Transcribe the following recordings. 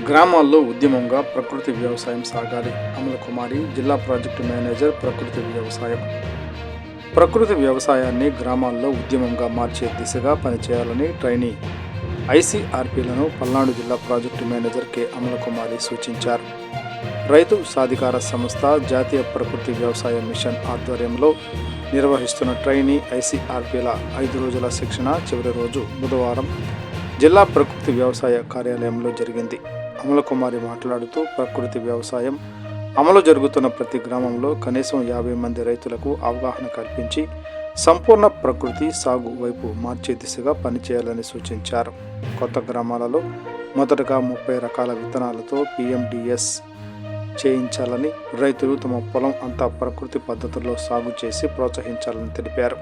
గ్రామాల్లో ఉద్యమంగా ప్రకృతి వ్యవసాయం సాగాలి. అమల కుమారి, జిల్లా ప్రాజెక్టు మేనేజర్, ప్రకృతి వ్యవసాయం. ప్రకృతి వ్యవసాయాన్ని గ్రామాల్లో ఉద్యమంగా మార్చే దిశగా పనిచేయాలని ట్రైనీ ఐసీఆర్పీలను పల్నాడు జిల్లా ప్రాజెక్టు మేనేజర్ కె అమల కుమారి సూచించారు. రైతు సాధికార సంస్థ, జాతీయ ప్రకృతి వ్యవసాయ మిషన్ ఆధ్వర్యంలో నిర్వహిస్తున్న ట్రైనీ ఐసీఆర్పీల 5 రోజుల శిక్షణ చివరి రోజు బుధవారం జిల్లా ప్రకృతి వ్యవసాయ కార్యాలయంలో జరిగింది. అమల కుమారి మాట్లాడుతూ, ప్రకృతి వ్యవసాయం అమలు జరుగుతున్న ప్రతి గ్రామంలో కనీసం 50 మంది రైతులకు అవగాహన కల్పించి సంపూర్ణ ప్రకృతి సాగు వైపు మార్చే దిశగా పనిచేయాలని సూచించారు. కొత్త గ్రామాలలో మొదటగా 30 రకాల విత్తనాలతో PMDS చేయించాలని, రైతులు తమ పొలం అంతా ప్రకృతి పద్ధతుల్లో సాగు చేసి ప్రోత్సహించాలని తెలిపారు.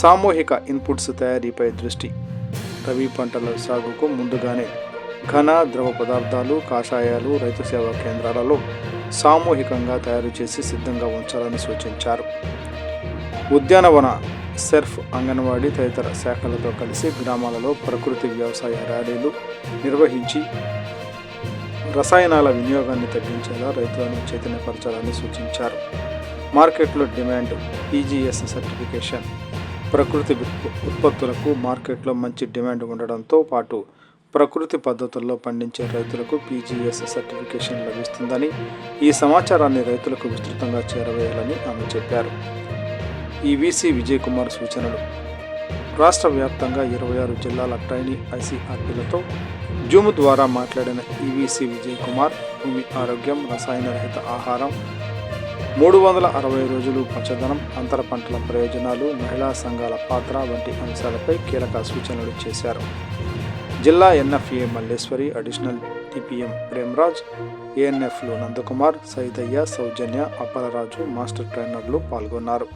సామూహిక ఇన్పుట్స్ తయారీపై దృష్టి. రబీ పంటల సాగుకు ముందుగానే ఘన, ద్రవ పదార్థాలు, కాషాయాలు రైతు సేవా కేంద్రాలలో సామూహికంగా తయారు చేసి సిద్ధంగా ఉంచాలని సూచించారు. ఉద్యానవన, సెర్ఫ్, అంగన్వాడీ తదితర శాఖలతో కలిసి గ్రామాలలో ప్రకృతి వ్యవసాయ ర్యాలీలు నిర్వహించి రసాయనాల వినియోగాన్ని తగ్గించేలా రైతులను చైతన్యపరచాలని సూచించారు. మార్కెట్లో డిమాండ్. PGS certification. ప్రకృతి ఉత్పత్తులకు మార్కెట్లో మంచి డిమాండ్ ఉండడంతో పాటు ప్రకృతి పద్ధతుల్లో పండించే రైతులకు PGS సర్టిఫికేషన్ లభిస్తుందని, ఈ సమాచారాన్ని రైతులకు విస్తృతంగా చేరవేయాలని ఆమె చెప్పారు. VC విజయ్ కుమార్ సూచనలు. రాష్ట్ర వ్యాప్తంగా 26 జిల్లాల ట్రైనీ ICRPలతో జూమ్ ద్వారా మాట్లాడిన VC విజయ్ కుమార్ భూమి ఆరోగ్యం, రసాయన రహిత ఆహారం, 360 రోజులు పచ్చదనం, అంతర పంటల ప్రయోజనాలు, మహిళా సంఘాల పాత్ర వంటి అంశాలపై కీలక సూచనలు చేశారు. జిల్లా NFA Malleswari, additional TPM Premraj, ANFలు నందకుమార్, సైదయ్య, సౌజన్య, అప్పలరాజు, మాస్టర్ ట్రైనర్లు పాల్గొన్నారు.